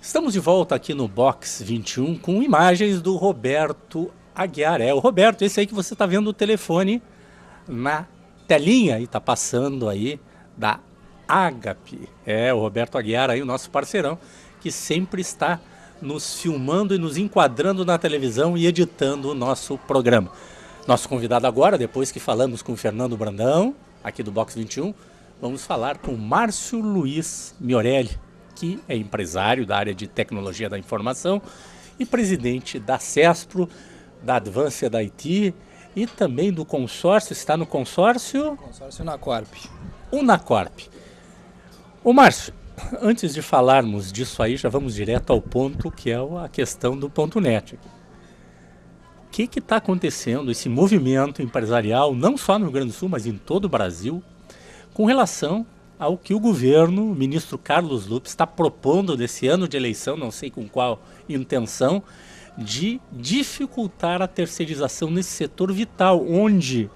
Estamos de volta aqui no Box 21 com imagens do Roberto Aguiar. É o Roberto, esse aí que você está vendo o telefone na telinha e está passando aí da Agape. É o Roberto Aguiar aí, o nosso parceirão, que sempre está nos filmando e nos enquadrando na televisão e editando o nosso programa. Nosso convidado agora, depois que falamos com o Fernando Brandão, aqui do Box 21, vamos falar com o Márcio Luiz Miorelli, que é empresário da área de tecnologia da informação e presidente da CESPRO, da Advanced IT e também do consórcio, está no consórcio? Consórcio Unacorp. Unacorp. Ô Márcio, antes de falarmos disso aí, já vamos direto ao ponto, que é a questão do ponto .net. O que está acontecendo, esse movimento empresarial, não só no Rio Grande do Sul, mas em todo o Brasil, com relação ao que o governo, o ministro Carlos Lupe, está propondo desse ano de eleição, não sei com qual intenção, de dificultar a terceirização nesse setor vital, onde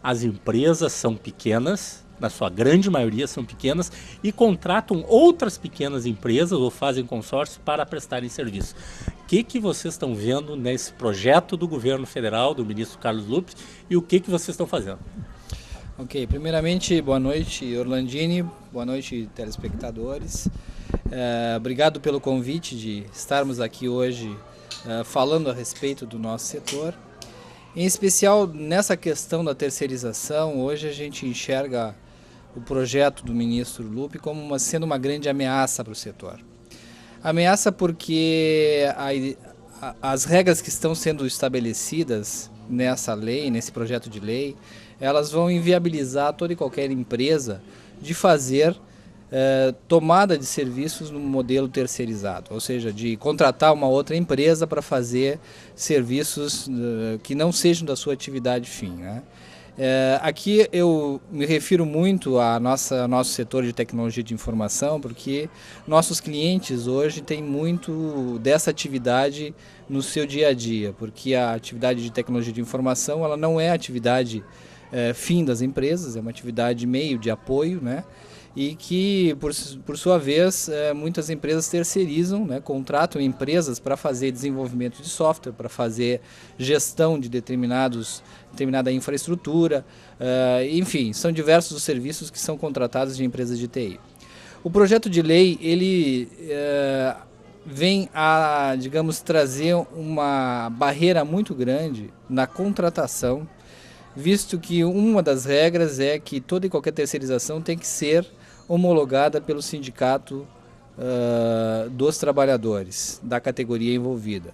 as empresas são pequenas, na sua grande maioria são pequenas, e contratam outras pequenas empresas ou fazem consórcio para prestarem serviço. O que vocês estão vendo nesse projeto do governo federal, do ministro Carlos Lupe, e o que vocês estão fazendo? Ok, primeiramente, boa noite, Orlandini, boa noite, telespectadores. Obrigado pelo convite de estarmos aqui hoje falando a respeito do nosso setor. Em especial, nessa questão da terceirização, hoje a gente enxerga o projeto do ministro Lupe como sendo uma grande ameaça para o setor. Ameaça porque as regras que estão sendo estabelecidas nessa lei, nesse projeto de lei, elas vão inviabilizar toda e qualquer empresa de fazer tomada de serviços no modelo terceirizado, ou seja, de contratar uma outra empresa para fazer serviços que não sejam da sua atividade fim, né? Aqui eu me refiro muito ao nosso setor de tecnologia de informação, porque nossos clientes hoje têm muito dessa atividade no seu dia a dia, porque a atividade de tecnologia de informação ela não é atividade fim das empresas, é uma atividade meio de apoio, né? E que, por sua vez, muitas empresas terceirizam, né? Contratam empresas para fazer desenvolvimento de software, para fazer gestão de determinada infraestrutura, enfim, são diversos os serviços que são contratados de empresas de TI. O projeto de lei, ele vem a, digamos, trazer uma barreira muito grande na contratação, visto que uma das regras é que toda e qualquer terceirização tem que ser homologada pelo sindicato dos trabalhadores, da categoria envolvida.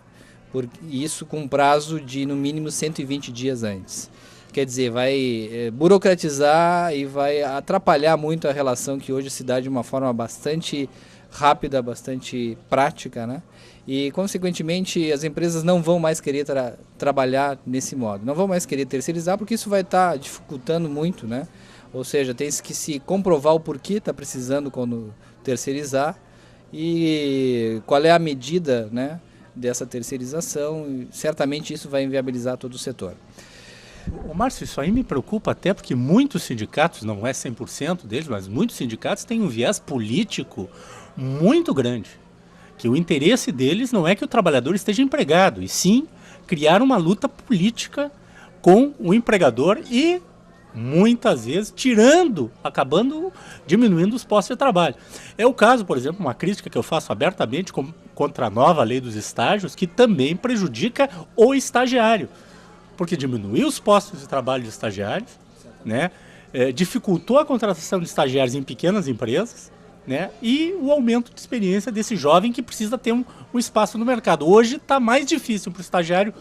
Isso com prazo de no mínimo 120 dias antes. Quer dizer, vai burocratizar e vai atrapalhar muito a relação que hoje se dá de uma forma bastante rápida, bastante prática, né? E, consequentemente, as empresas não vão mais querer trabalhar nesse modo. Não vão mais querer terceirizar, porque isso vai estar dificultando muito, né? Ou seja, tem que se comprovar o porquê está precisando quando terceirizar e qual é a medida, né, dessa terceirização. E certamente isso vai inviabilizar todo o setor. Ô Márcio, isso aí me preocupa até porque muitos sindicatos, não é 100% deles, mas muitos sindicatos têm um viés político muito grande. Que o interesse deles não é que o trabalhador esteja empregado, e sim criar uma luta política com o empregador e, muitas vezes, diminuindo os postos de trabalho. É o caso, por exemplo, uma crítica que eu faço abertamente contra a nova lei dos estágios, que também prejudica o estagiário, porque diminuiu os postos de trabalho de estagiários, né? Dificultou a contratação de estagiários em pequenas empresas, né? E o aumento de experiência desse jovem que precisa ter um espaço no mercado. Hoje está mais difícil para o estagiário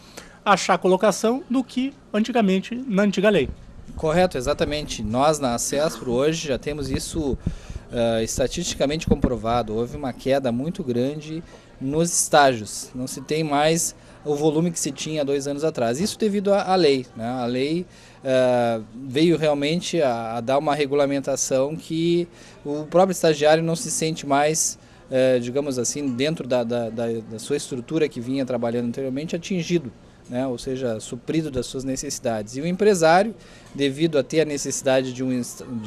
achar colocação do que antigamente na antiga lei. Correto, exatamente. Nós na CESPRO hoje já temos isso estatisticamente comprovado. Houve uma queda muito grande nos estágios. Não se tem mais o volume que se tinha há 2 anos atrás. Isso devido à lei, né? A lei veio realmente a dar uma regulamentação que o próprio estagiário não se sente mais, digamos assim, dentro da sua estrutura que vinha trabalhando anteriormente, atingido, né? Ou seja, suprido das suas necessidades. E o empresário, devido a ter a necessidade de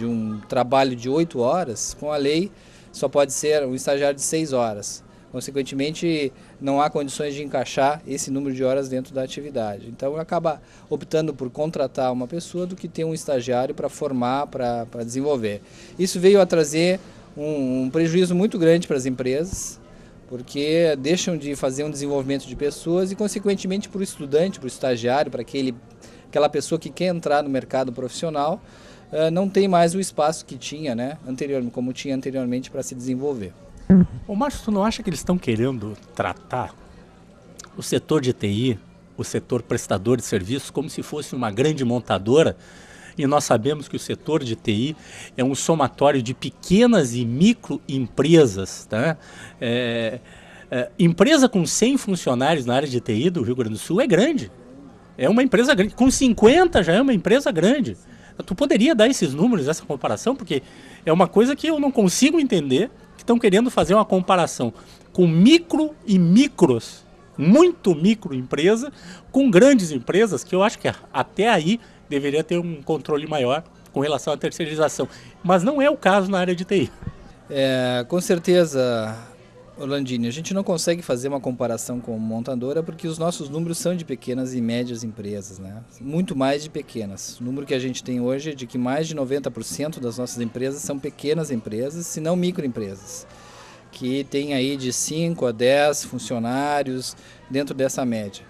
um trabalho de 8 horas, com a lei só pode ser um estagiário de 6 horas. Consequentemente, não há condições de encaixar esse número de horas dentro da atividade. Então, acaba optando por contratar uma pessoa do que ter um estagiário para formar, para desenvolver. Isso veio a trazer um prejuízo muito grande para as empresas, porque deixam de fazer um desenvolvimento de pessoas e, consequentemente, para o estudante, para o estagiário, para aquela pessoa que quer entrar no mercado profissional, não tem mais o espaço que tinha, né, como tinha anteriormente para se desenvolver. Ô Márcio, tu não acha que eles estão querendo tratar o setor de TI, o setor prestador de serviços, como se fosse uma grande montadora? E nós sabemos que o setor de TI é um somatório de pequenas e microempresas, tá? Empresa com 100 funcionários na área de TI do Rio Grande do Sul é grande. É uma empresa grande. Com 50 já é uma empresa grande. Tu poderia dar esses números, essa comparação? Porque é uma coisa que eu não consigo entender, que estão querendo fazer uma comparação com micro e micros, muito microempresa, com grandes empresas, que eu acho que até aí deveria ter um controle maior com relação à terceirização. Mas não é o caso na área de TI. Com certeza, Orlandini, a gente não consegue fazer uma comparação com montadora porque os nossos números são de pequenas e médias empresas, né? Muito mais de pequenas. O número que a gente tem hoje é de que mais de 90% das nossas empresas são pequenas empresas, se não microempresas, que tem aí de 5 a 10 funcionários dentro dessa média.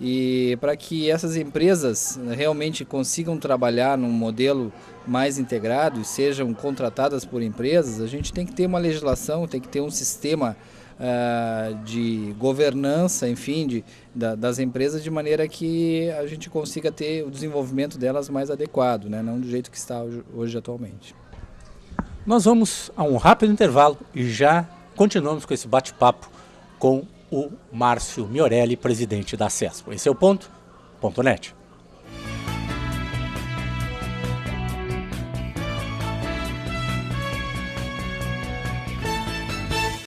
E para que essas empresas realmente consigam trabalhar num modelo mais integrado e sejam contratadas por empresas, a gente tem que ter uma legislação, tem que ter um sistema de governança, enfim, das empresas, de maneira que a gente consiga ter o desenvolvimento delas mais adequado, né? Não do jeito que está hoje atualmente. Nós vamos a um rápido intervalo e já continuamos com esse bate-papo com o Márcio Miorelli, presidente da CESPO. Esse é o Ponto.net.